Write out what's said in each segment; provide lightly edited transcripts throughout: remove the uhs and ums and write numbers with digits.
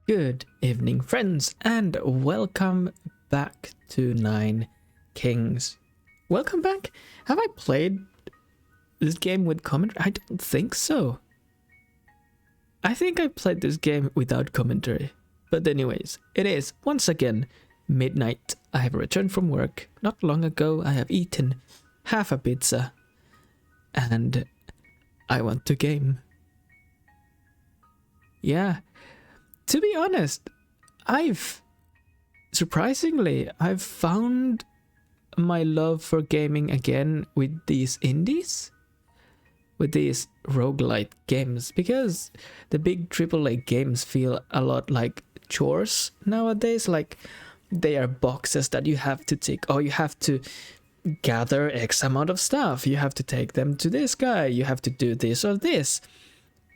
Good evening, friends, and welcome back to Nine Kings. Welcome back. Have I played this game with commentary? I don't think so. I think I played this game without commentary. But anyways, it is once again midnight. I have returned from work. Not long ago, I have eaten half a pizza. And I want to game. Yeah. To be honest, I've found my love for gaming again with these indies, with these roguelite games, because the big AAA games feel a lot like chores nowadays. Like they are boxes that you have to tick. Oh, you have to gather X amount of stuff. You have to take them to this guy. You have to do this or this.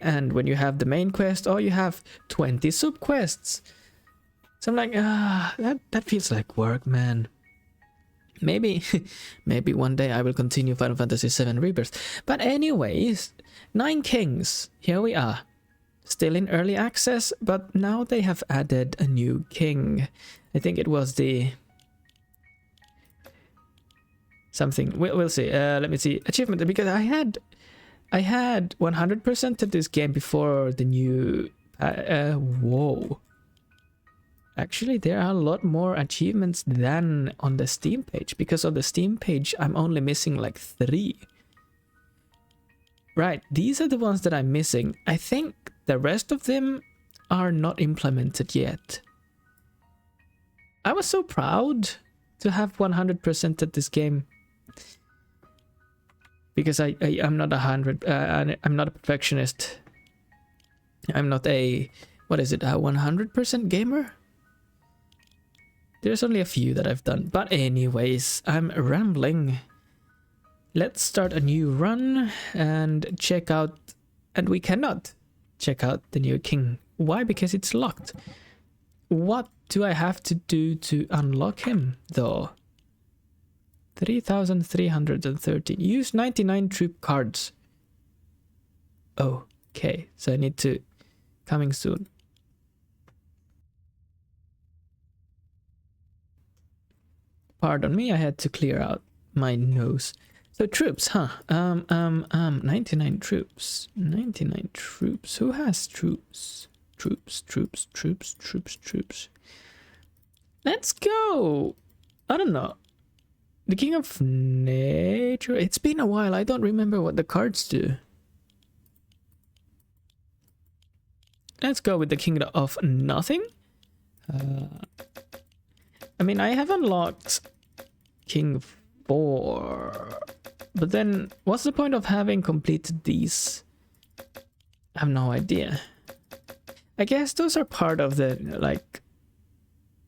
And when you have the main quest, oh, you have 20 sub-quests. So I'm like, that feels like work, man. Maybe one day I will continue Final Fantasy VII Rebirth. But anyways, Nine Kings, here we are. Still in early access, but now they have added a new king. I think it was the... something, we'll see. Let me see, achievement, because I had 100% of this game before the new... whoa. Actually, there are a lot more achievements than on the Steam page. Because on the Steam page, I'm only missing like 3. Right, these are the ones that I'm missing. I think the rest of them are not implemented yet. I was so proud to have 100% of this game. Because I'm not I'm not a perfectionist. I'm not a, what is it, a 100% gamer? There's only a few that I've done. But anyways, I'm rambling. Let's start a new run and check out, and we cannot check out the new king. Why? Because it's locked. What do I have to do to unlock him though? 3,313. Use 99 troop cards. Okay, so I need to... coming soon. Pardon me, I had to clear out my nose. So troops, huh? 99 troops. 99 troops. Who has troops? Troops. Let's go! I don't know. The King of Nature. It's been a while. I don't remember what the cards do. Let's go with the King of Nothing. I mean, I have unlocked King 4. But then, what's the point of having completed these? I have no idea. I guess those are part of the, like,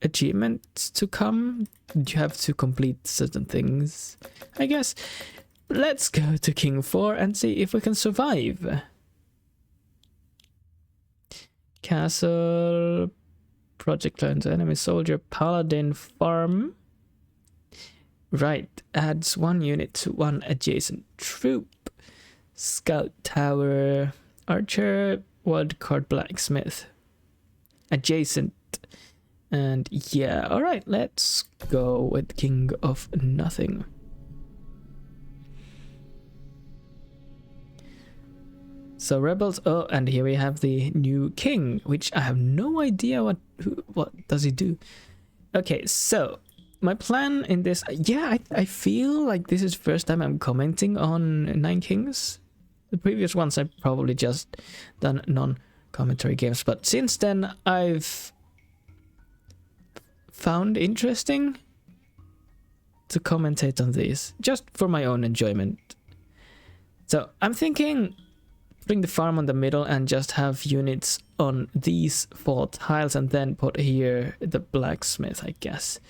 achievements to come. You have to complete certain things, I guess. Let's go to King 4 and see if we can survive. Castle, project client, enemy soldier, paladin, farm. Right, adds 1 unit to 1 adjacent troop. Scout tower, archer, wildcard blacksmith. Adjacent. And yeah, alright, let's go with King of Nothing. So rebels, oh, and here we have the new king, which I have no idea what does he do. Okay, so my plan in this, yeah, I feel like this is the first time I'm commenting on Nine Kings. The previous ones I've probably just done non-commentary games, but since then I've found interesting to commentate on these, just for my own enjoyment. So I'm thinking bring the farm on the middle and just have units on these 4 tiles and then put here the blacksmith, I guess.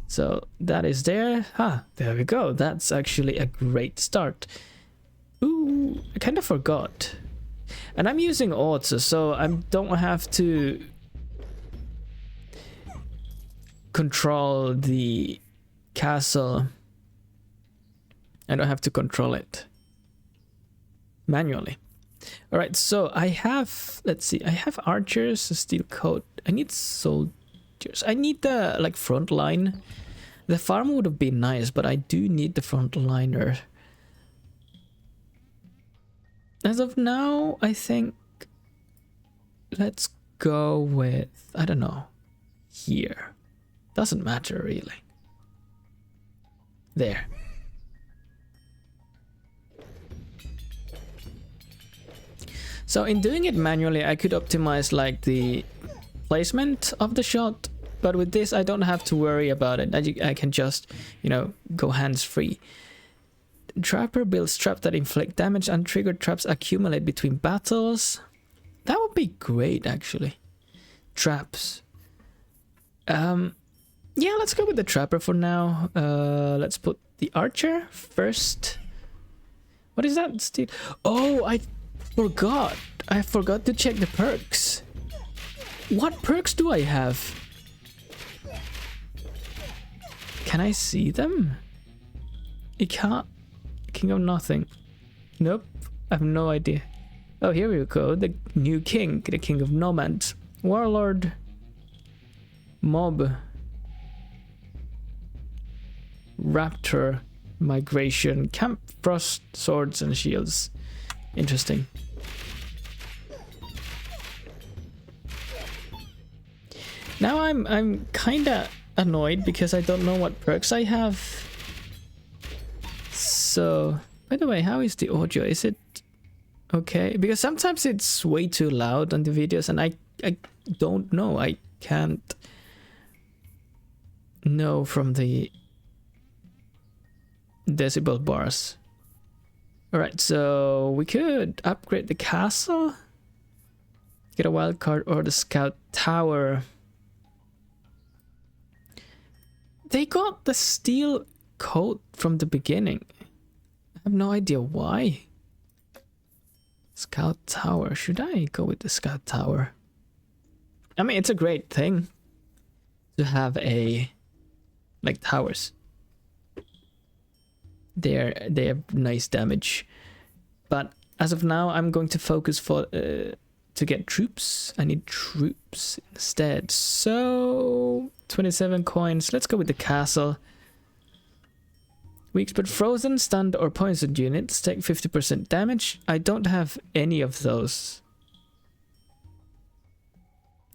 So that is there. There we go. That's actually a great start. Ooh, I kind of forgot. And I'm using odds, so I don't have to control the castle. I don't have to control it manually. All right, so I have, let's see, I have archers, a steel coat. I need soldiers. I need the like front line. The farm would have been nice, but I do need the frontliner. As of now, I think let's go with, I don't know, here. Doesn't matter really. There. So in doing it manually, I could optimize like the placement of the shot, but with this I don't have to worry about it. I can just, you know, go hands-free. Trapper builds traps that inflict damage, and triggered traps accumulate between battles. That would be great, actually. Traps. Yeah, let's go with the trapper for now. Let's put the archer first. What is that? Steel. Oh, I forgot to check the perks. What perks do I have? Can I see them? It can't. King of nothing. Nope. I have no idea. Oh, here we go. The new king. The king of nomads. Warlord. Mob. Raptor. Migration. Camp frost. Swords and shields. Interesting. Now I'm kinda annoyed because I don't know what perks I have. So, by the way, how is the audio? Is it okay? Because sometimes it's way too loud on the videos and I don't know. I can't know from the decibel bars. Alright, so we could upgrade the castle, get a wild card, or the scout tower. They got the steel coat from the beginning. I have no idea why. Scout tower. Should I go with the scout tower? I mean, it's a great thing to have a like towers. They have nice damage, but as of now, I'm going to focus for to get troops. I need troops instead. So 27 coins. Let's go with the castle. We expect frozen, stunned, or poisoned units take 50% damage. I don't have any of those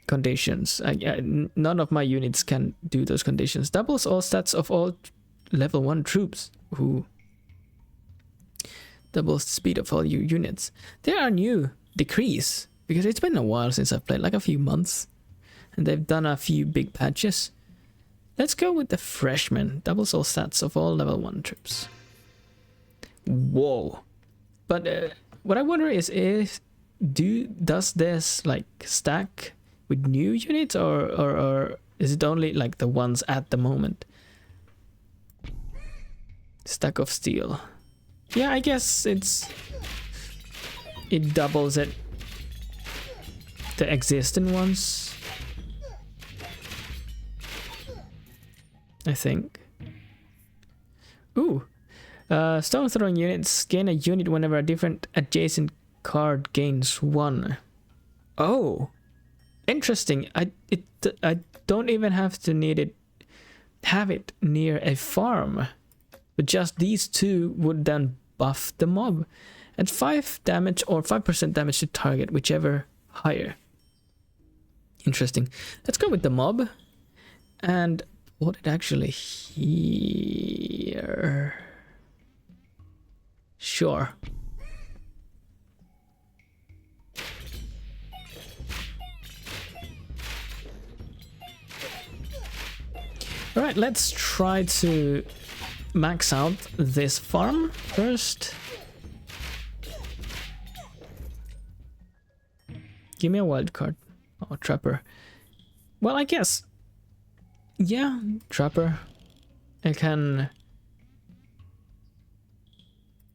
conditions. None of my units can do those conditions. Doubles all stats of all level 1 troops. Ooh. Doubles the speed of all your units. There are new decrees, because it's been a while since I've played, like a few months. And they've done a few big patches. Let's go with the freshman. Doubles all stats of all level 1 troops. Whoa. But what I wonder is does this like stack with new units or is it only like the ones at the moment? Stack of steel. Yeah, I guess it doubles it. The existing ones, I think. Ooh. Stone throwing units gain a unit whenever a different adjacent card gains 1. Oh, interesting. I don't even have to have it near a farm, but just these two would then buff the mob at 5 damage or 5% damage to target, whichever higher. Interesting. Let's go with the mob and put it actually here. Sure. Alright, let's try to max out this farm first. Give me a wild card. Oh, trapper. Well, I guess. Yeah, trapper. I can.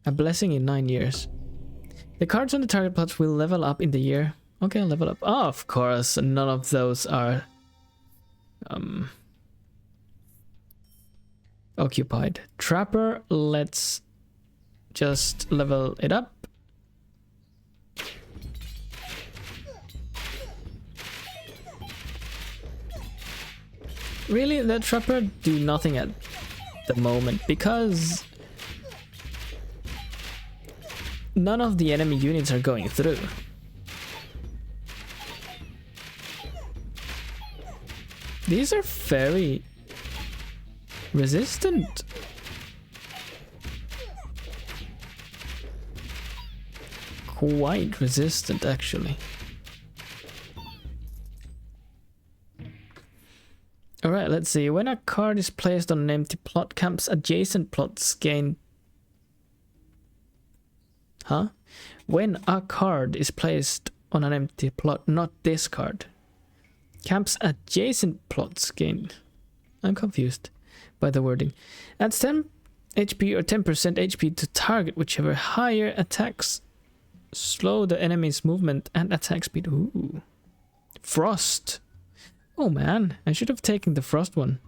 A blessing in 9 years. The cards on the target plots will level up in the year. Okay, level up. Oh, of course, none of those are occupied. Trapper, let's just level it up. Really, the trapper do nothing at the moment because none of the enemy units are going through. These are very resistant. Quite resistant, actually. Alright, let's see. When a card is placed on an empty plot, camps adjacent plots gain... Huh? When a card is placed on an empty plot, not this card, camps adjacent plots gain... I'm confused by the wording. Adds 10 HP or 10% HP to target, whichever higher attacks slow the enemy's movement and attack speed. Ooh. Frost. Oh man, I should have taken the frost one.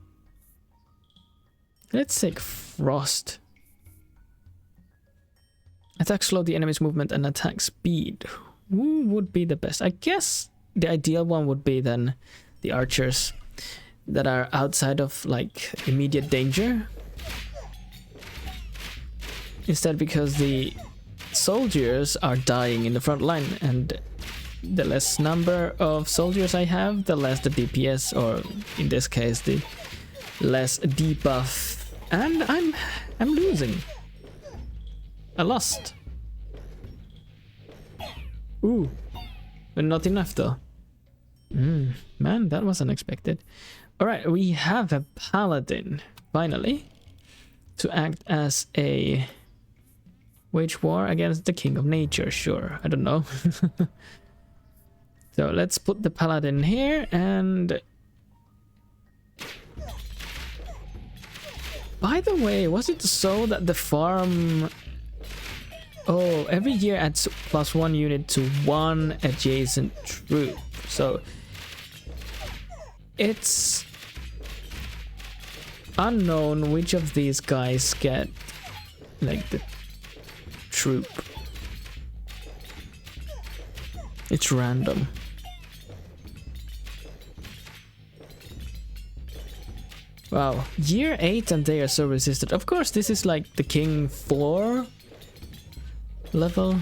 Let's take frost. Attack slow the enemy's movement and attack speed. Who would be the best? I guess the ideal one would be then the archers that are outside of like immediate danger. Instead, because the soldiers are dying in the front line, and the less number of soldiers I have, the less the DPS, or in this case the less debuff. And I'm losing. I lost. Ooh, but not enough though. Man, that was unexpected. Alright, we have a paladin finally to act as a wage war against the king of nature. Sure, I don't know. So let's put the paladin here, and by the way, was it so that the farm... Oh, every year adds +1 unit to one adjacent troop. So it's unknown which of these guys get like the troop. It's random. Wow, year 8 and they are so resistant. Of course, this is like the King 4 level.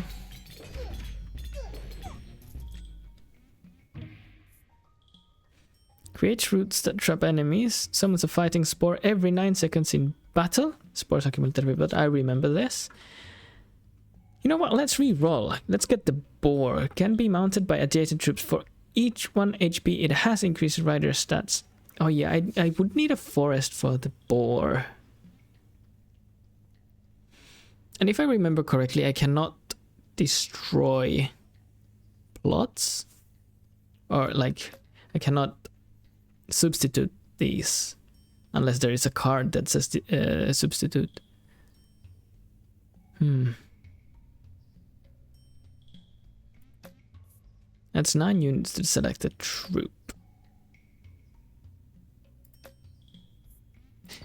Creates roots that trap enemies. Summons a fighting spore every 9 seconds in battle. Spores accumulated, but I remember this. You know what? Let's re-roll. Let's get the boar. Can be mounted by adjacent troops for each 1 HP. It has increased rider stats. Oh yeah, I would need a forest for the boar. And if I remember correctly, I cannot destroy plots. Or like, I cannot substitute these. Unless there is a card that says substitute. That's 9 units to select a troop.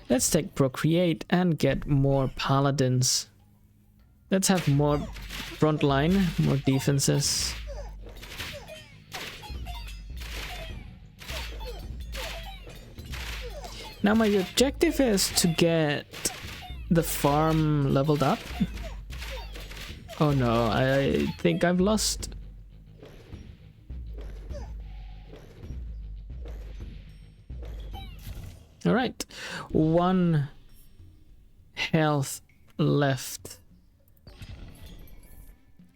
Let's take Procreate and get more paladins. Let's have more front line, more defenses. Now my objective is to get the farm leveled up. Oh no, I think I've lost. Alright, 1 health left.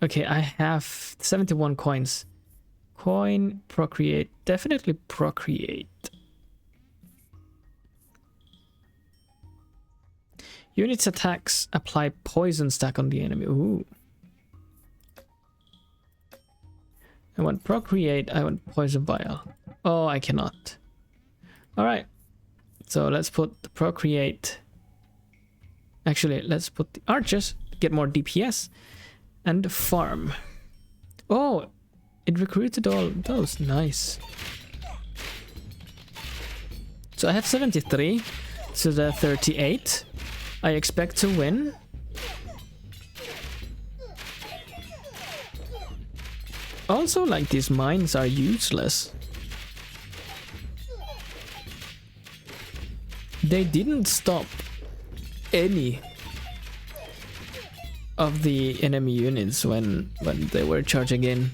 Okay, I have 71 coins. Coin, Procreate, definitely Procreate. Units attacks apply poison stack on the enemy. Ooh. I want Procreate, I want Poison Vial. Oh, I cannot. Alright. So let's put the Procreate. Actually, let's put the archers to get more DPS and farm. Oh, it recruited all those. Nice. So I have 73 to the 38. I expect to win. Also, like, these mines are useless. they didn't stop any of the enemy units when they were charging in.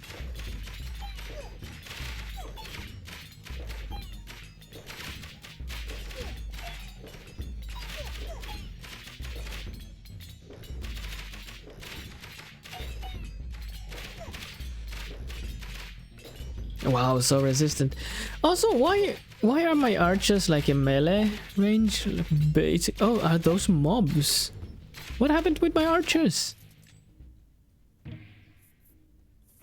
Wow, so resistant. Also, why are my archers like in melee range? Basic. Oh, are those mobs? What happened with my archers?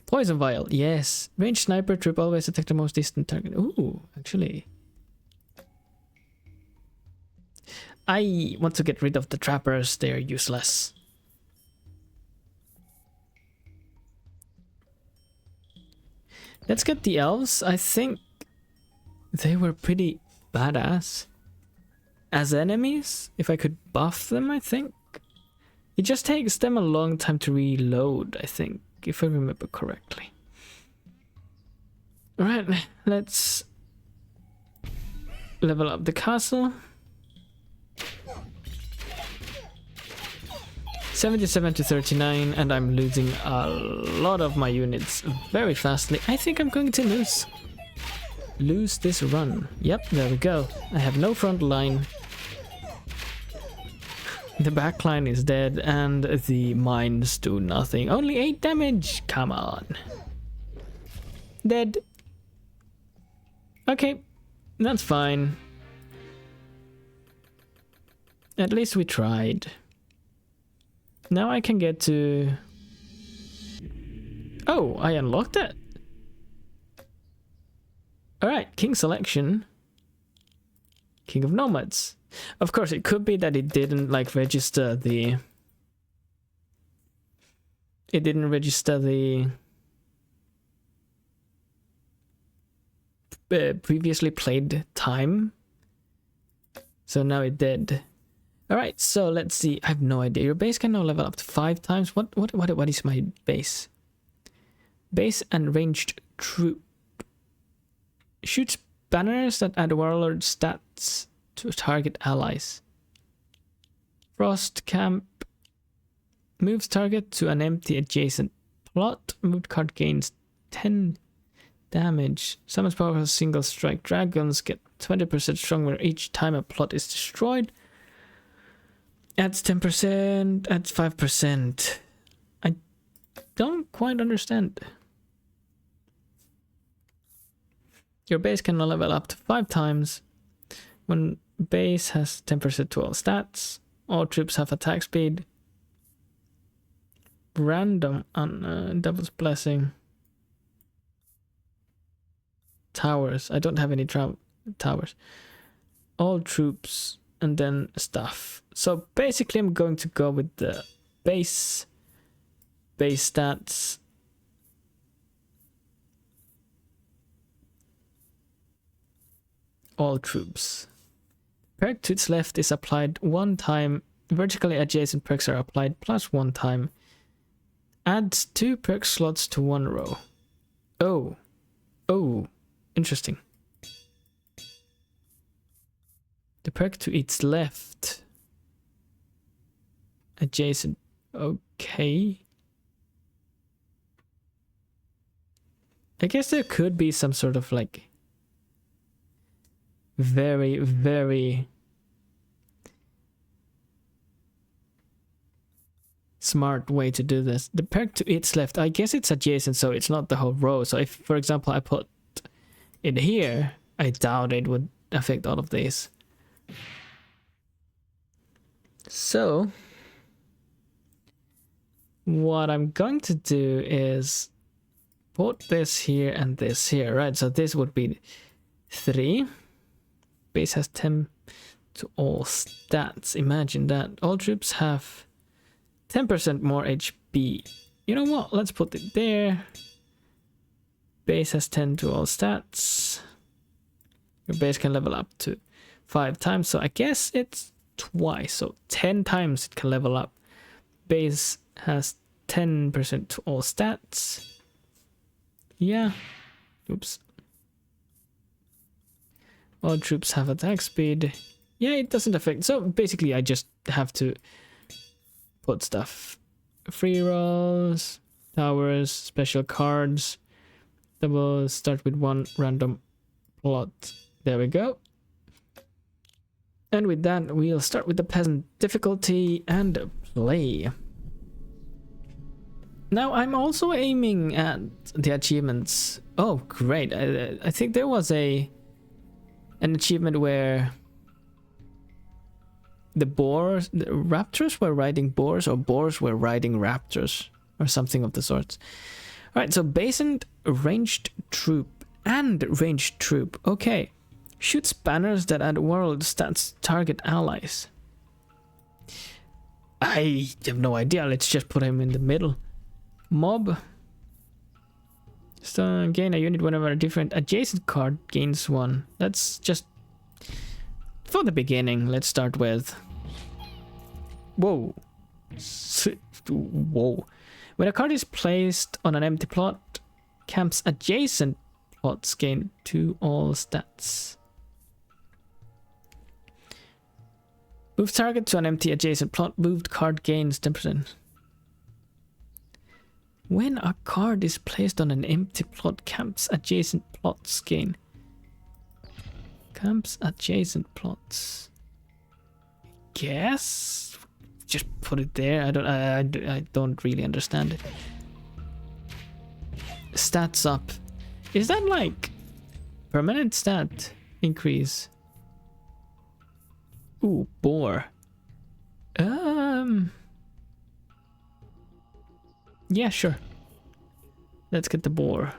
Poison vial, yes. Ranged sniper troop always attack the most distant target. Ooh, actually. I want to get rid of the trappers, they're useless. Let's get the elves. I think they were pretty badass as enemies. If I could buff them, I think. It just takes them a long time to reload, I think, if I remember correctly. Alright, let's level up the castle. 77 to 39, and I'm losing a lot of my units very fastly. I think I'm going to lose this run. Yep, there we go. I have no front line. The back line is dead, and the mines do nothing. Only 8 damage. Come on. Dead. Okay, that's fine. At least we tried. Now I can get to... Oh, I unlocked it. Alright, King selection. King of Nomads. Of course, it could be that it didn't like register the... It didn't register the... previously played time. So now it did. Alright, so let's see. I have no idea. Your base can now level up to 5 times. What is my base? Base and ranged troop. Shoots banners that add warlord stats to target allies. Frost camp. Moves target to an empty adjacent plot. Moved card gains 10 damage. Summons powerful single strike. Dragons get 20% stronger each time a plot is destroyed. Adds 10%, adds 5%. I don't quite understand. Your base can level up to 5 times. When base has 10% to all stats. All troops have attack speed. Random on Devil's Blessing. Towers. I don't have any towers. All troops. And then stuff. So basically I'm going to go with the base stats. All troops. Perk to its left is applied 1 time. Vertically adjacent perks are applied plus 1 time. Adds 2 perk slots to 1 row. Oh, interesting. The perk to its left. Adjacent. Okay. I guess there could be some sort of like very, very smart way to do this. The perk to its left, I guess it's adjacent, so it's not the whole row. So if, for example, I put it here, I doubt it would affect all of these. So what I'm going to do is put this here and this here, right? So this would be 3. Base has 10 to all stats. Imagine that. All troops have 10% more HP. You know what? Let's put it there. Base has 10 to all stats. Your base can level up to 5 times, so I guess it's twice, so 10 times it can level up. Base has 10% to all stats. Yeah. Oops. All troops have attack speed. Yeah, it doesn't affect. So basically, I just have to put stuff. Free rolls, towers, special cards. Then we'll start with one random plot. There we go. And with that, we'll start with the peasant difficulty and play. Now, I'm also aiming at the achievements. Oh, great. I think there was an achievement where the raptors were riding boars, or boars were riding raptors, or something of the sort. Alright, so basement, ranged troop, and ranged troop. Okay. Shoots banners that add world stats target allies. I have no idea. Let's just put him in the middle. Mob. So gain a unit whenever a different adjacent card gains one. That's just for the beginning. Let's start with. Whoa. Whoa. When a card is placed on an empty plot, camps adjacent plots gain 2 all stats. Move target to an empty adjacent plot. Moved card gains 10%. When a card is placed on an empty plot, camps adjacent plots gain. Camps adjacent plots. Guess. Just put it there. I don't really understand it. Stats up. Is that like permanent stat increase? Ooh, boar. Yeah, sure. Let's get the boar.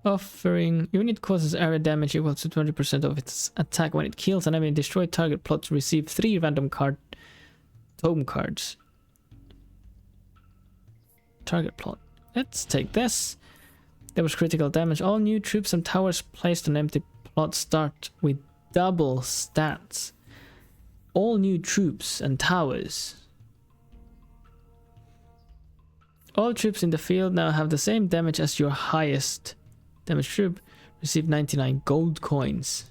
Offering unit causes area damage equal to 20% of its attack when it kills an enemy. Destroy target plot to receive 3 random tome cards. Target plot. Let's take this. There was critical damage. All new troops and towers placed on empty plots start with double stats. All new troops and towers. All troops in the field now have the same damage as your highest damage troop. Receive 99 gold coins.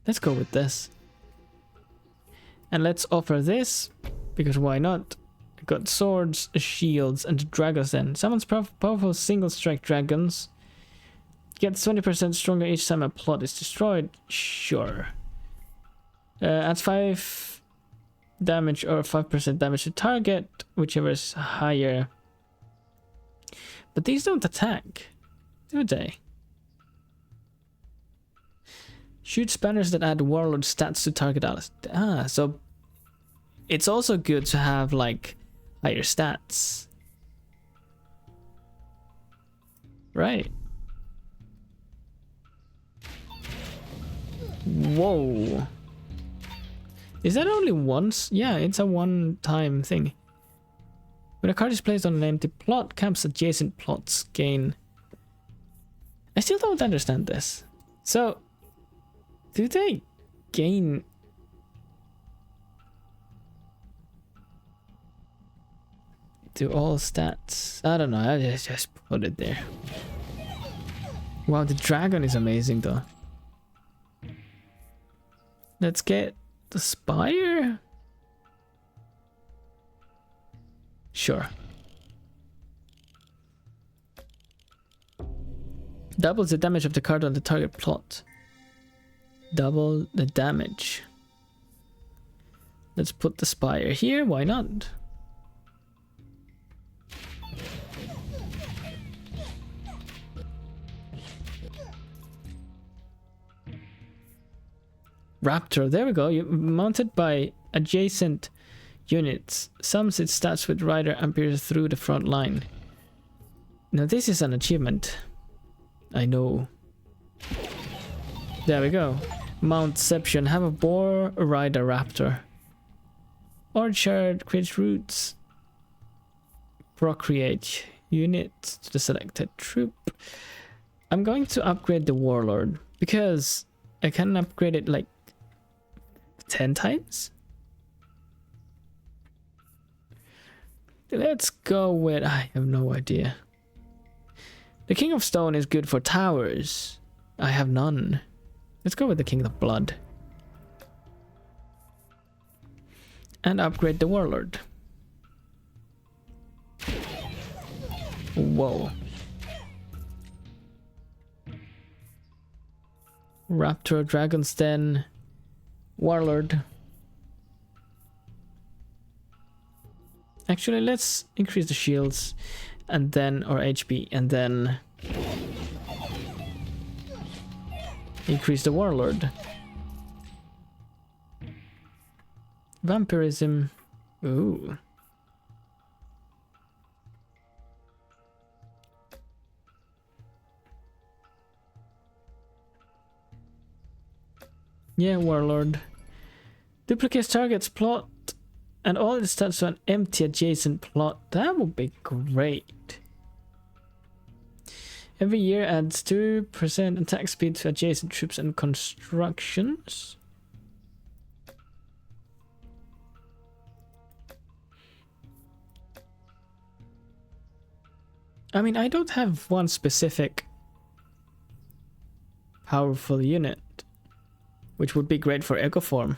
Let's go with this. And let's offer this, because why not? Got swords, shields, and dragons then. Summons powerful single strike dragons. Gets 20% stronger each time a plot is destroyed. Sure. Adds 5 damage or 5% damage to target, whichever is higher. But these don't attack, do they? Shoots banners that add warlord stats to target allies. Ah, so it's also good to have like higher stats. Right. Whoa. Is that only once? Yeah, it's a one-time thing. When a card is placed on an empty plot, camps adjacent plots gain. I still don't understand this. So, do they gain? To all stats? I don't know. I just put it there. Wow, the dragon is amazing though. Let's get the spire. Sure. Doubles the damage of the card on the target plot. Double the damage. Let's put the spire here. Why not? Raptor, there we go. You mounted by adjacent units. Sums its stats with rider and pierces through the front line. Now this is an achievement. I know. There we go. Mountception. Have a boar, ride a raptor. Orchard creates roots. Procreate units to the selected troop. I'm going to upgrade the warlord because I can upgrade it like 10 times. Let's go with, I have no idea. The King of Stone is good for towers. I have none. Let's go with the King of Blood. And upgrade the Warlord. Whoa. Raptor, Dragon's Den, Warlord. Actually, let's increase the shields and then, or HP, and then increase the Warlord. Vampirism. Ooh. Yeah, Warlord. Duplicates target's plot and all its stats to an empty adjacent plot. That would be great. Every year adds 2% attack speed to adjacent troops and constructions. I mean, I don't have one specific powerful unit, which would be great for Ecoform.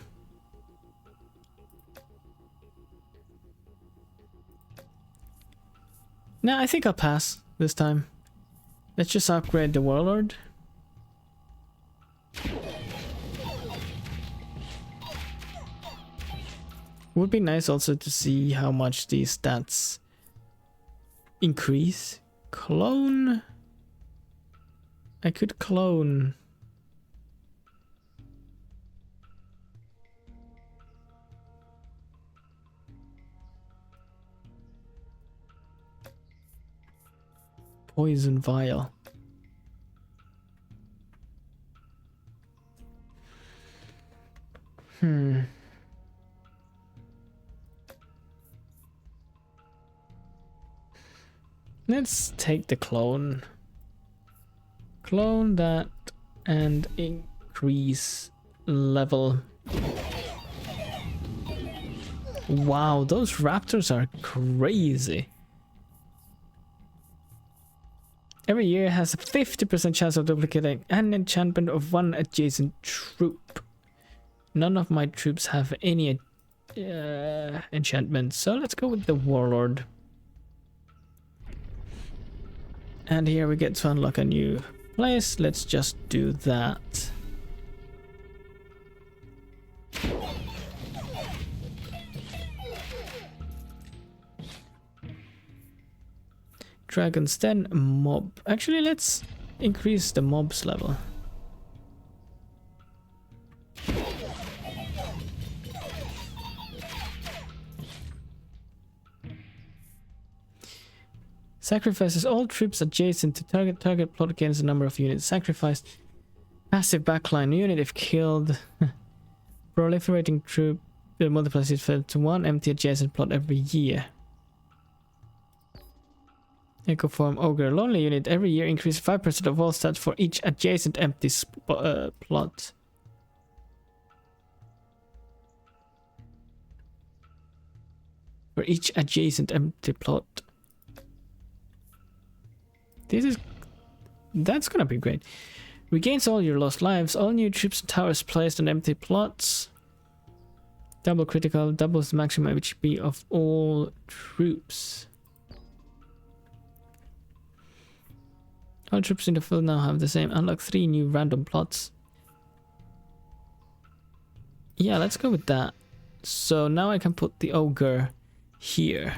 Nah, I think I'll pass this time. Let's just upgrade the Warlord. Would be nice also to see how much these stats increase. Clone. I could clone. Poison vial. Let's take the clone. Clone that and increase level. Wow, those raptors are crazy. Every year has a 50% chance of duplicating an enchantment of one adjacent troop. None of my troops have any enchantments, so let's go with the Warlord. And here we get to unlock a new place. Let's just do that. Dragon's Den mob. Actually, let's increase the mob's level. Sacrifices all troops adjacent to target. Target plot against the number of units sacrificed. Passive backline unit if killed. Proliferating troop multiplies it to one empty adjacent plot every year. Ecoform Ogre Lonely unit every year increase 5% of all stats for each adjacent empty plot. For each adjacent empty plot. That's gonna be great. Regains all your lost lives. All new troops and towers placed on empty plots. Double critical. Doubles the maximum HP of all troops. All troops in the field now have the same. Unlock 3 new random plots. Yeah, let's go with that. So now I can put the ogre here.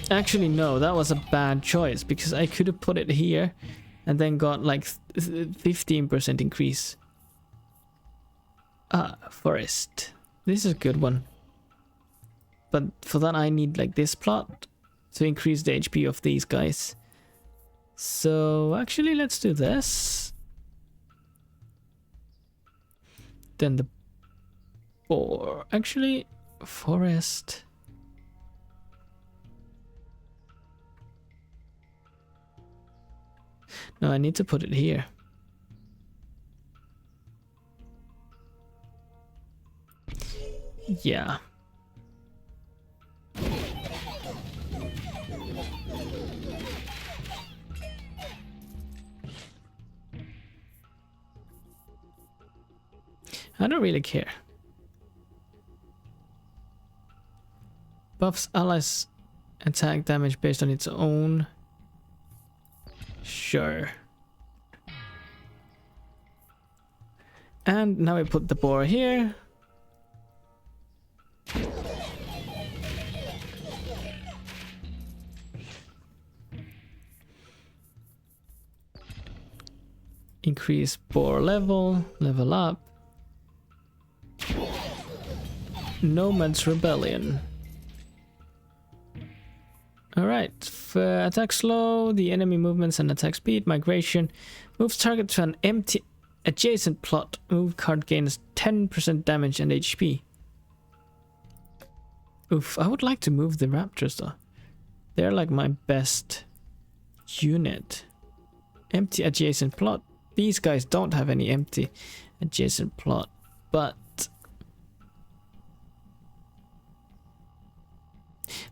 Actually, no, that was a bad choice because I could have put it here and then got like 15% increase. Forest. This is a good one. But for that I need like this plot to increase the HP of these guys. So actually let's do this. Then the boar. Actually, forest. No, I need to put it here. Yeah. I don't really care. Buffs allies attack damage based on its own. Sure. And now we put the boar here. Increase boar level, level up. Nomad's Rebellion. Alright, for attack slow, the enemy movements and attack speed, migration, moves target to an empty adjacent plot, move card gains 10% damage and HP. Oof, I would like to move the raptors though. They're like my best unit. Empty adjacent plot. These guys don't have any empty adjacent plot, but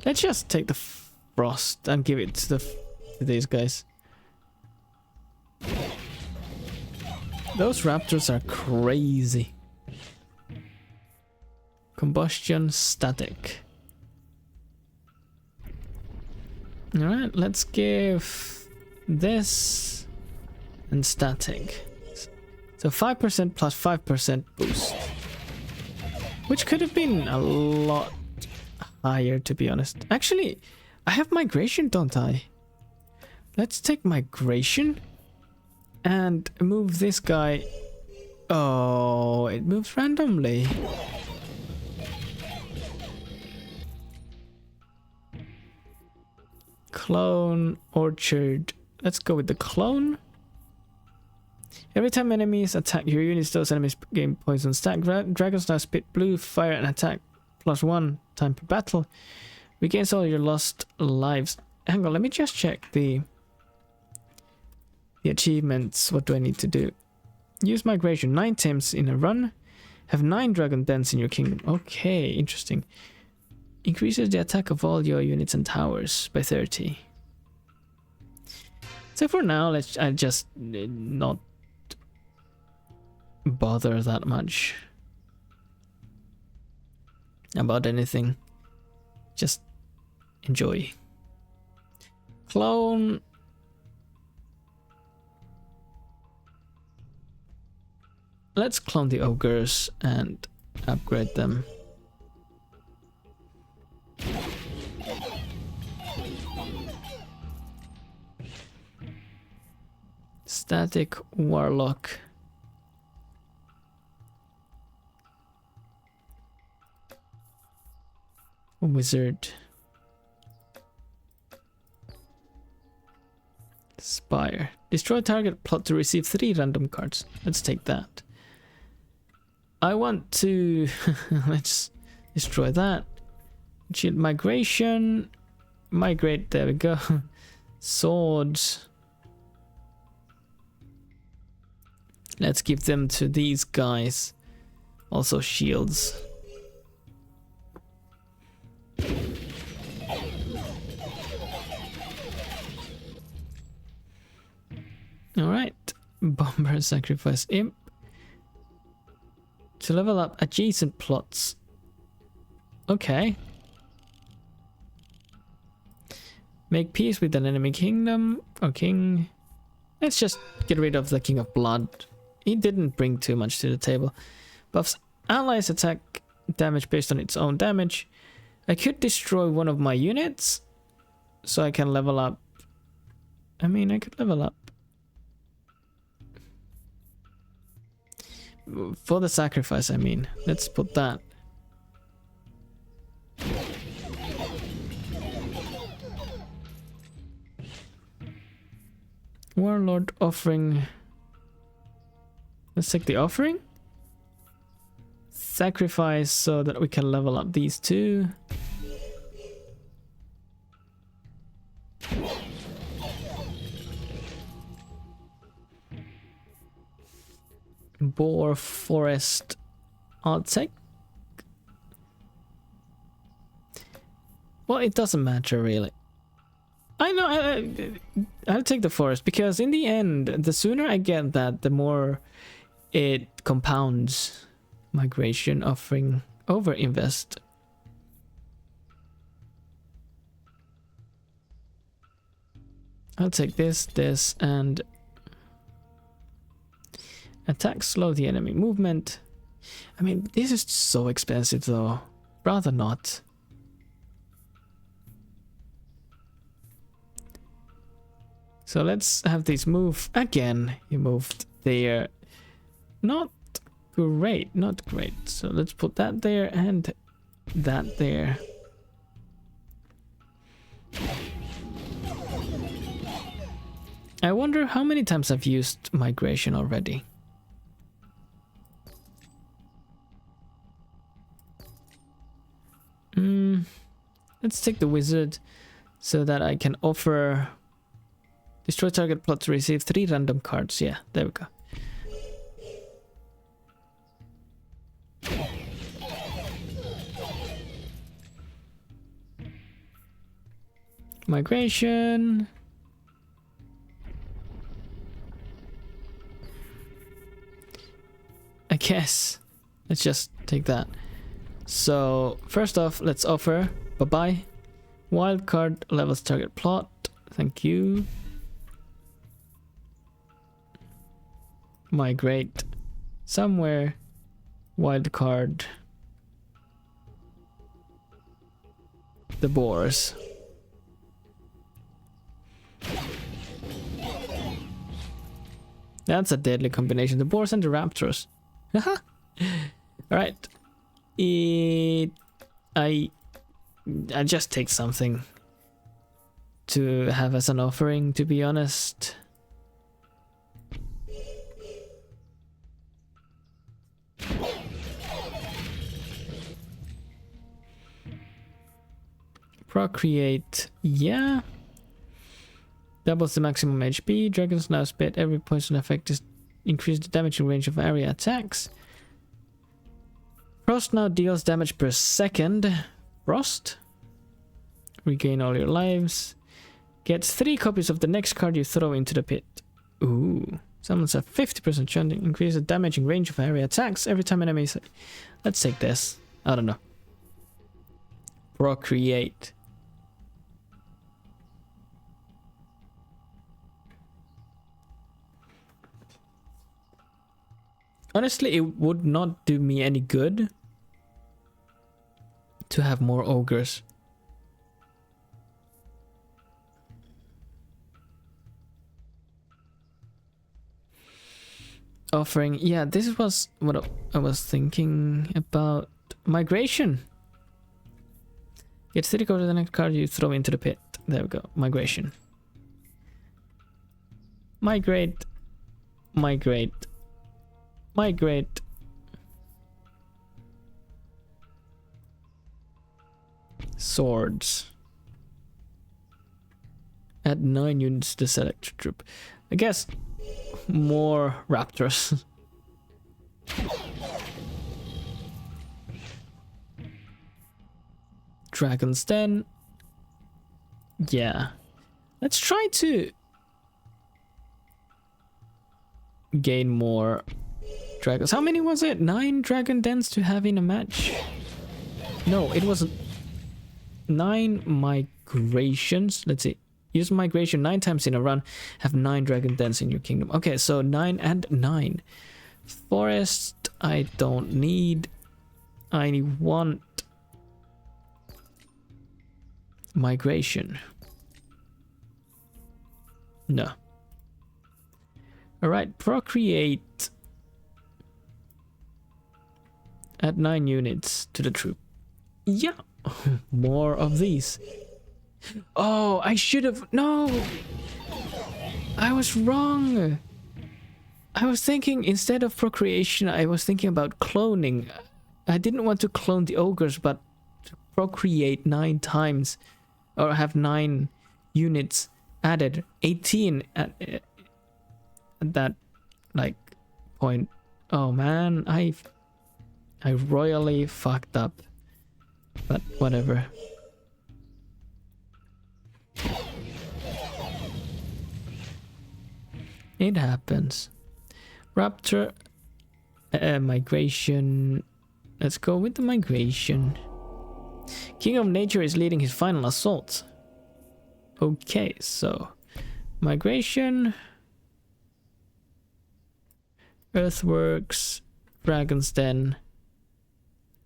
let's just take the frost and give it to these guys. Those raptors are crazy. Combustion static. Alright, let's give this and static. So 5% plus 5% boost. Which could have been a lot higher, to be honest. Actually, I have migration, don't I? Let's take migration and move this guy. Oh, it moves randomly. Clone, orchard. Let's go with the clone. Every time enemies attack your units, those enemies gain poison stack. Dragons now spit blue fire and attack +1 time per battle. Regains all your lost lives. Hang on, let me just check the achievements. What do I need to do? Use migration 9 times in a run. Have 9 dragon dens in your kingdom. Okay, interesting. Increases the attack of all your units and towers by 30. So for now, I just not bother that much about anything. Just enjoy. Clone. Let's clone the ogres and upgrade them. Static warlock. Wizard. Spire. Destroy target plot to receive 3 random cards. Let's take that. I want to let's destroy that. Shield migration. Migrate, there we go. Swords. Let's give them to these guys. Also shields. Alright. Bomber sacrifice imp. To level up adjacent plots. Okay. Make peace with an enemy kingdom or king. Let's just get rid of the King of Blood. He didn't bring too much to the table. Buffs allies attack damage based on its own damage. I could destroy one of my units so I can level up. I mean, I could level up. For the sacrifice, I mean. Let's put that. Warlord offering. Let's take the offering. Sacrifice so that we can level up these two. boar forest I'll take. Well, it doesn't matter really. I know, I'll take the forest because in the end, the sooner I get that, the more it compounds migration, offering over invest. I'll take this, and attack, slow the enemy movement. I mean, this is so expensive though. Rather not. So let's have these move again. You moved there. Not great, not great. So let's put that there and that there. I wonder how many times I've used migration already. Let's take the wizard so that I can offer destroy target plot to receive 3 random cards. Yeah, there we go. Migration. I guess. Let's just take that. So, first off, let's offer. Bye-bye. Wild card levels target plot. Thank you. Migrate. Somewhere. Wild card. The boars. That's a deadly combination. The boars and the raptors. Alright. I just take something to have as an offering, to be honest. Procreate, yeah. Doubles the maximum HP. Dragons now spit. Every poison effect is increased the damaging range of area attacks. Frost now deals damage per second. Frost. Regain all your lives. Gets 3 copies of the next card you throw into the pit. Ooh. Summons a 50% chance to increase the damaging range of area attacks every time enemies. Let's take this. I don't know. Procreate. Honestly, it would not do me any good to have more ogres. Offering, yeah, this was what I was thinking about. Migration. Get 30 copies of the next card you throw into the pit. There we go. Migration. Migrate. Migrate. Migrate. Swords. Add 9 units to the select troop. I guess more raptors. Dragons then. Yeah. Let's try to gain more dragons. How many was it? 9 dragon dens to have in a match? No, it was 9 migrations. Let's see. Use migration 9 times in a run. Have 9 dragon dens in your kingdom. Okay, so 9 and 9. Forest, I don't need. I want migration. No. Alright, procreate. Add 9 units to the troop. Yeah. More of these. Oh, I should have. No. I was wrong. I was thinking instead of procreation, I was thinking about cloning. I didn't want to clone the ogres, but to procreate 9 times or have 9 units added. 18 at that like point. Oh man, I royally fucked up. But whatever. It happens. Raptor migration. Let's go with the migration. King of Nature is leading his final assault. Okay, so migration, Earthworks, Dragon's Den.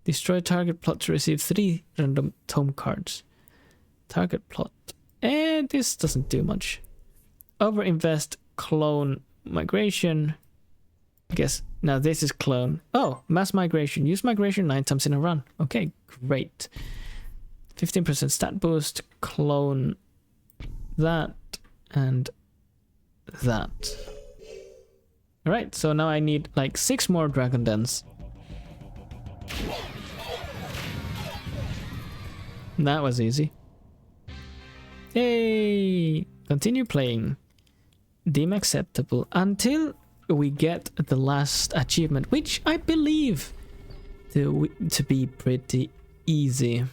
Destroy target plot to receive 3 random tome cards. Target plot. And this doesn't do much. Overinvest, clone, migration. I guess now this is clone. Oh, mass migration. Use migration 9 times in a run. Okay, great. 15% stat boost, clone that and that. Alright, so now I need like 6 more Dragon Dens. That was easy. Yay! Continue playing. Deem acceptable until we get the last achievement, which I believe to be pretty easy.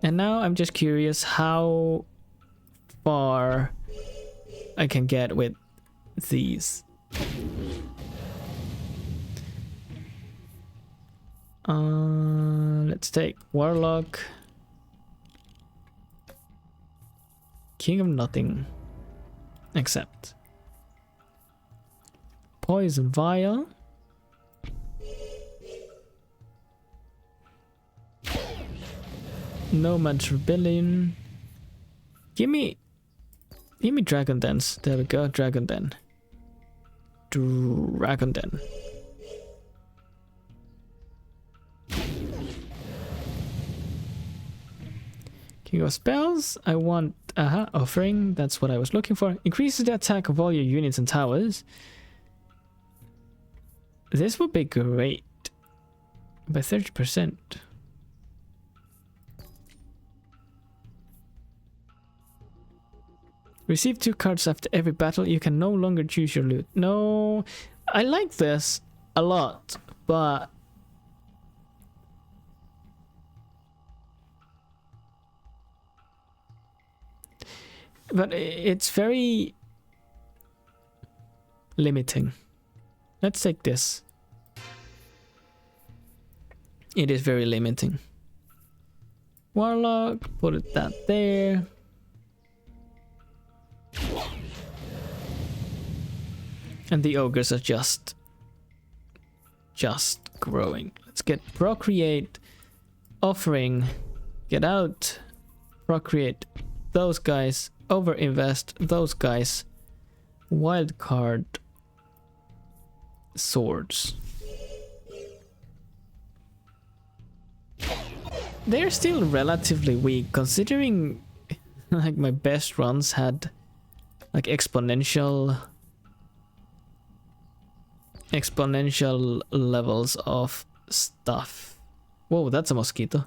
And now I'm just curious how far I can get with these. Let's take Warlock. King of Nothing. Accept. Poison Vial. Nomad Rebellion. Give me Dragon Dance. There we go, Dragon Den. Dragon Den. King of Spells. I want offering. That's what I was looking for. Increases the attack of all your units and towers. This would be great. By 30%. Receive 2 cards after every battle. You can no longer choose your loot. No, I like this a lot, but it's very limiting. Let's take this. It is very limiting. Warlock, put it that there. And the ogres are just growing. Let's get procreate, offering, get out, procreate those guys, overinvest those guys, wild card, swords. They're still relatively weak considering like my best runs had like exponential levels of stuff. Whoa, that's a mosquito.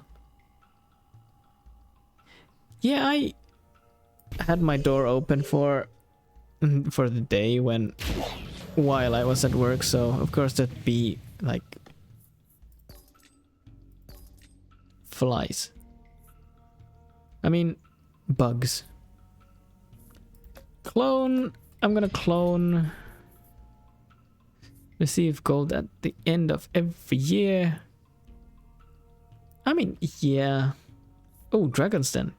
Yeah, I had my door open for the day while I was at work, so of course that'd be like flies. I mean bugs. Clone. I'm gonna clone. Receive gold at the end of every year. I mean, yeah. Oh, Dragon's Den.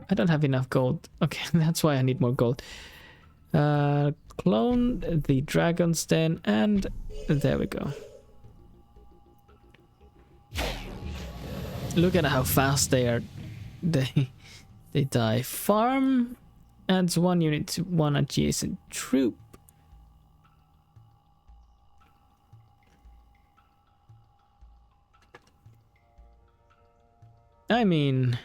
I don't have enough gold. Okay, that's why I need more gold. Clone the Dragon's Den, and there we go. Look at how fast they are. They die. Farm adds 1 unit to 1 adjacent troop. I mean,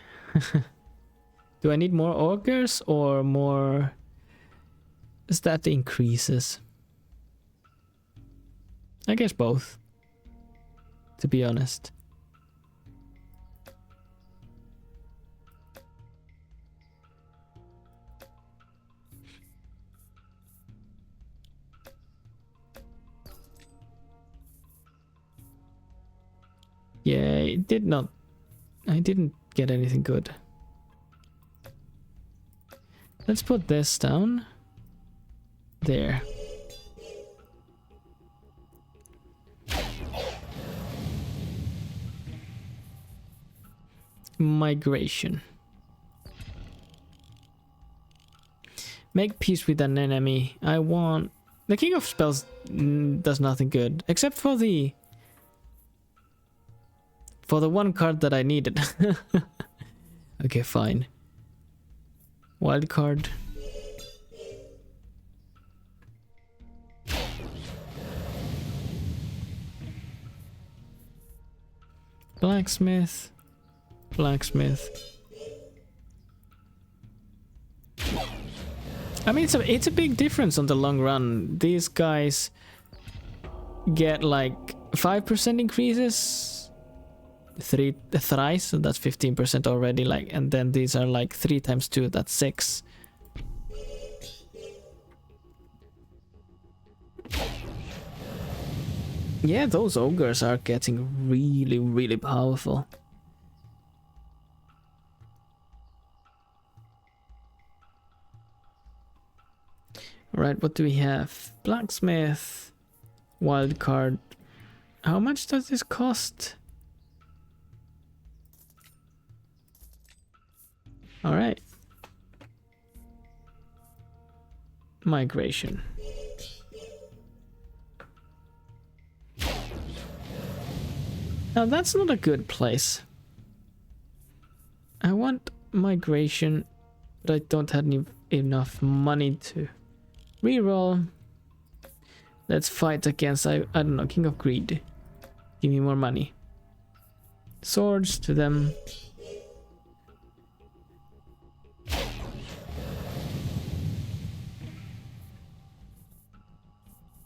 do I need more ogres or more stat increases? I guess both, to be honest. Yeah, it did not. I didn't get anything good. Let's put this down. There. Migration. Make peace with an enemy. I want... The King of Spells does nothing good. Except for the... For the one card that I needed. Okay, fine. Wild card. Blacksmith. Blacksmith. I mean, it's a big difference on the long run. These guys get like 5% increases thrice, so that's 15% already. Like, and then these are like 3 times 2, that's 6. Yeah, those ogres are getting really, really powerful. Right, what do we have? Blacksmith, wild card. How much does this cost? All right. Migration. Now that's not a good place. I want migration, but I don't have enough money to reroll. Let's fight against, I don't know, King of Greed. Give me more money. Swords to them.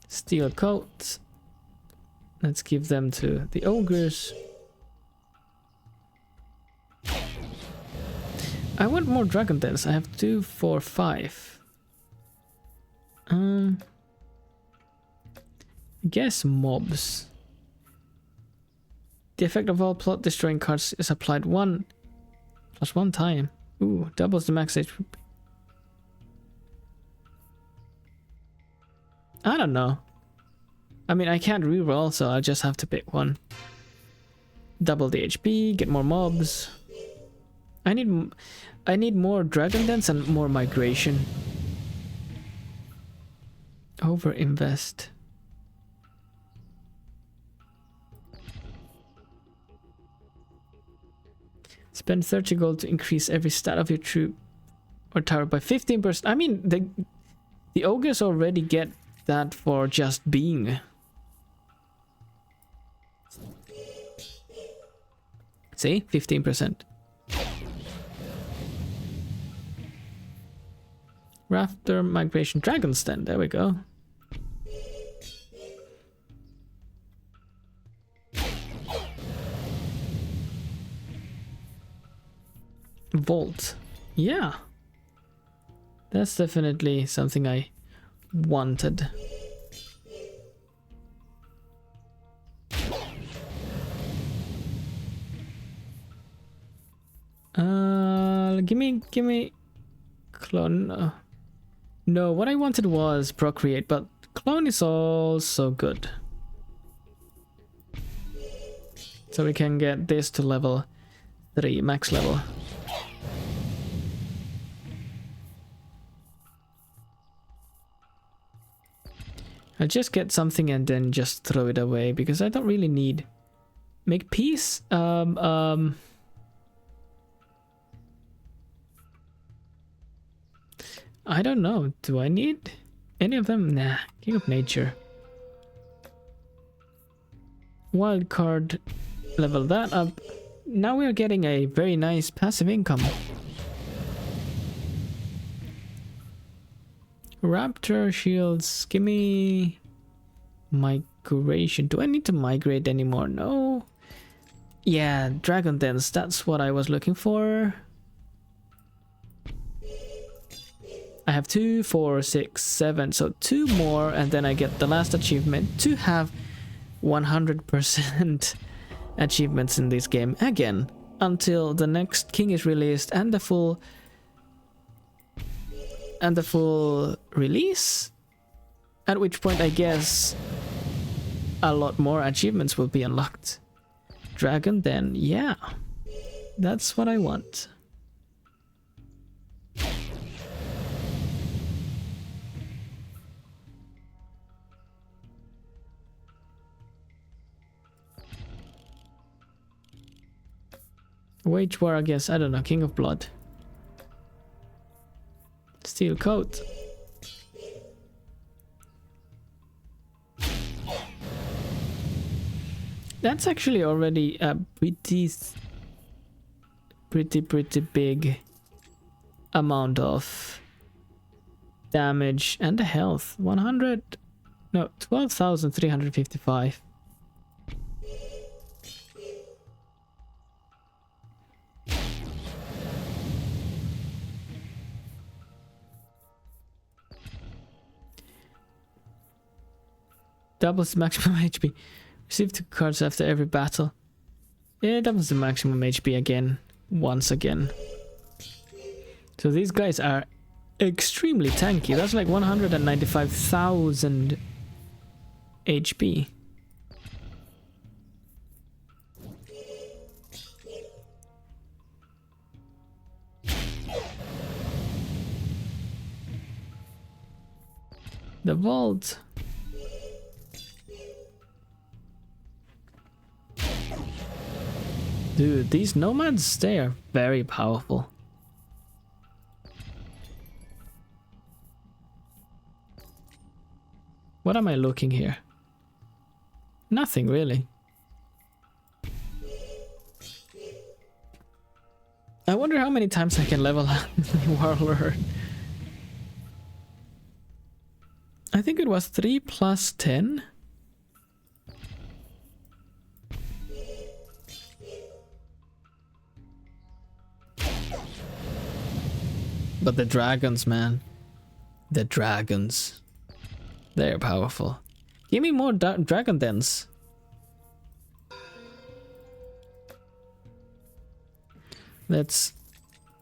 Steel coat. Let's give them to the ogres. I want more dragon dens. I have 2, 4, 5. I guess mobs. The effect of all plot destroying cards is applied 1 plus 1 time. Ooh, doubles the max HP. I don't know. I mean, I can't reroll, so I'll just have to pick one. Double the HP, get more mobs. I need more dragon dens and more migration. Over invest. Spend 30 gold to increase every stat of your troop or tower by 15%. I mean, the ogres already get that for just being. See? 15%. Rafter migration dragons then. There we go. Vault. Yeah. That's definitely something I wanted. Give me clone. No, what I wanted was procreate, but clone is also good. So we can get this to level 3, max level. I'll just get something and then just throw it away because I don't really need... Make peace? I don't know. Do I need any of them? Nah. King of Nature. Wild card. Level that up. Now we are getting a very nice passive income. Raptor shields. Give me migration. Do I need to migrate anymore? No. Yeah, dragon dens. That's what I was looking for. I have 2, 4, 6, 7, so 2 more, and then I get the last achievement to have 100% achievements in this game again until the next King is released and the full release, at which point I guess a lot more achievements will be unlocked. Dragon Den, yeah, that's what I want. Wage war, I guess, I don't know, King of Blood. Steel coat. That's actually already a pretty big amount of damage and the health. 12,355. Doubles maximum HP. Receive 2 cards after every battle. Yeah, doubles the maximum HP again. Once again. So these guys are extremely tanky. That's like 195,000 HP. The vault. Dude, these nomads, they are very powerful. What am I looking here? Nothing really. I wonder how many times I can level up Warlord. I think it was 3 plus 10. But the dragons, man. The dragons. They're powerful. Give me more dragon dens. Let's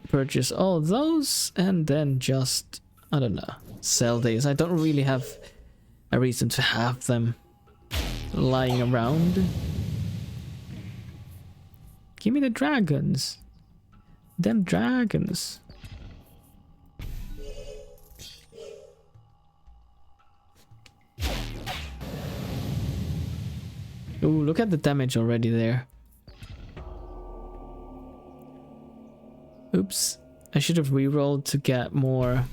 purchase all those and then just, I don't know, sell these. I don't really have a reason to have them lying around. Give me the dragons. Them dragons. Ooh, look at the damage already there. Oops. I should have re-rolled to get more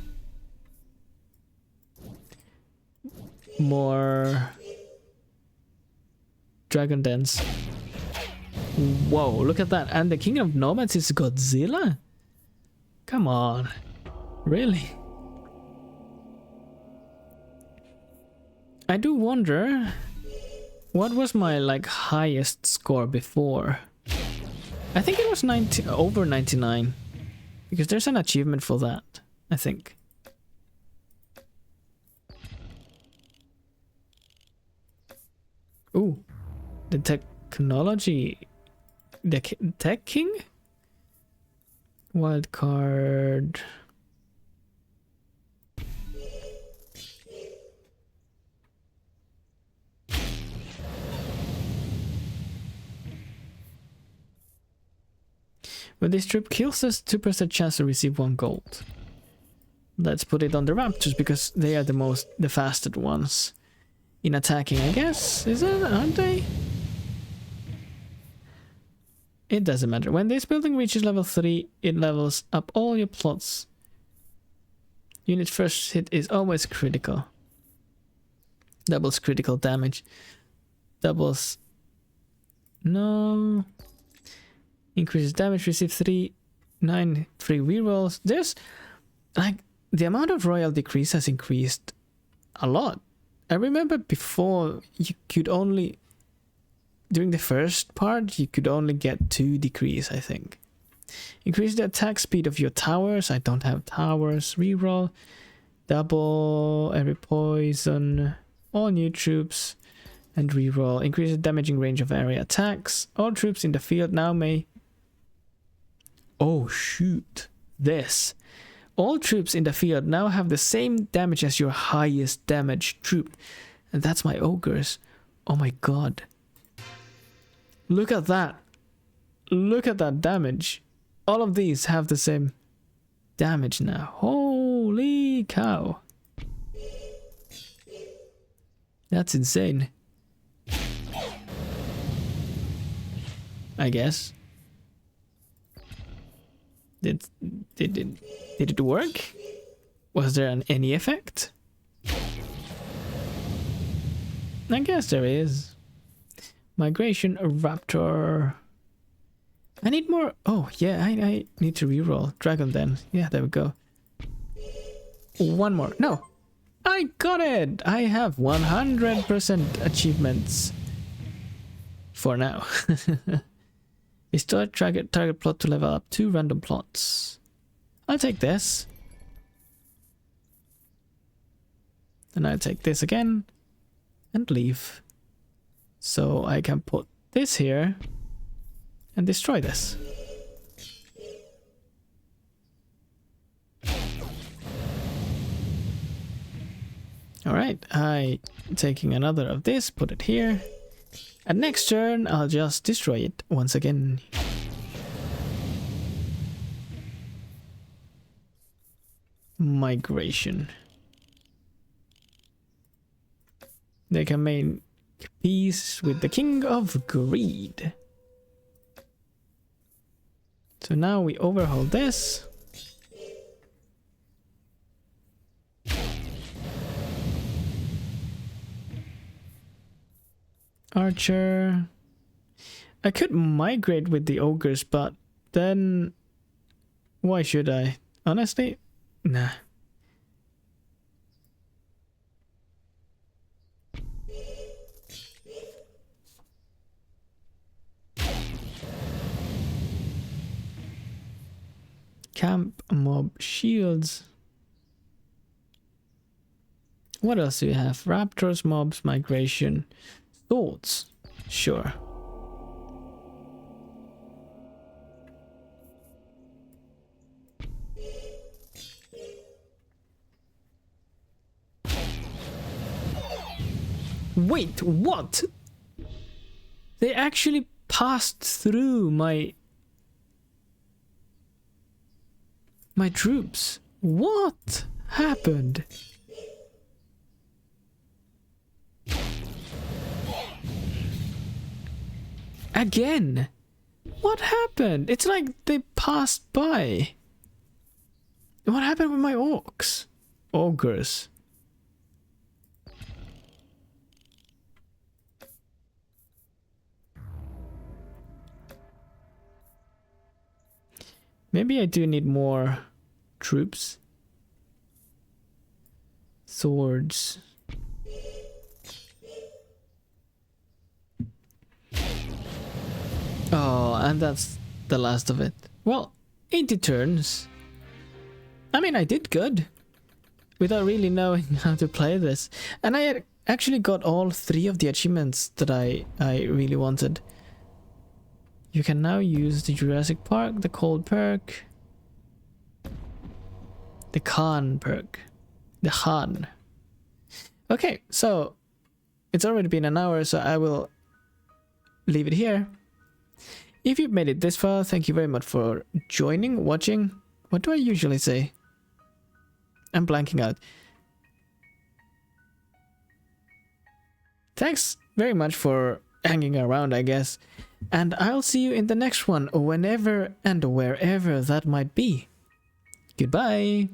dragon dens. Whoa, look at that. And the King of Nomads is Godzilla? Come on. Really? I do wonder, what was my like highest score before? I think it was over 99. Because there's an achievement for that, I think. Ooh, the technology, the Tech King? Wild card. When this trip kills us, 2% chance to receive 1 gold. Let's put it on the raptors because they are the fastest ones in attacking, I guess. Is it? Aren't they? It doesn't matter. When this building reaches level 3, it levels up all your plots. Unit first hit is always critical. Doubles critical damage. Doubles. No. Increases damage, receive 9 free rerolls. There's like the amount of royal decrease has increased a lot. I remember before you could only, during the first part, you could only get 2 decrease, I think. Increase the attack speed of your towers. I don't have towers. Reroll. Double every poison. All new troops. And reroll. Increases damaging range of area attacks. All troops in the field now may... Oh, shoot. This. All troops in the field now have the same damage as your highest damage troop. And that's my ogres. Oh my god. Look at that. Look at that damage. All of these have the same damage now. Holy cow. That's insane. I guess. Did it work? Was there any effect? I guess there is. Migration Raptor. I need more. Oh yeah, I need to reroll Dragon then. Yeah, there we go. One more. No, I got it. I have 100% achievements for now. Restore target plot to level up 2 random plots. I'll take this. And I'll take this again and leave. So I can put this here and destroy this. Alright, I'm taking another of this, put it here. And next turn, I'll just destroy it once again. Migration. They can make peace with the King of Greed. So now we overhaul this. Archer. I could migrate with the ogres, but then why should I? Honestly, nah. Camp mob shields. What else do you have? Raptors, mobs, migration. Swords, sure. Wait, what? They actually passed through my troops. What happened? Again? What happened? It's like they passed by. What happened with my orcs? Ogres. Maybe I do need more troops. Swords. Oh, and that's the last of it. Well, 80 turns. I mean, I did good. Without really knowing how to play this. And I had actually got all 3 of the achievements that I really wanted. You can now use the Jurassic Park, the Cold perk, the Khan perk, the Khan. Okay, so it's already been an hour, so I will leave it here. If you've made it this far, thank you very much for joining, watching. What do I usually say? I'm blanking out. Thanks very much for hanging around, I guess. And I'll see you in the next one, whenever and wherever that might be. Goodbye.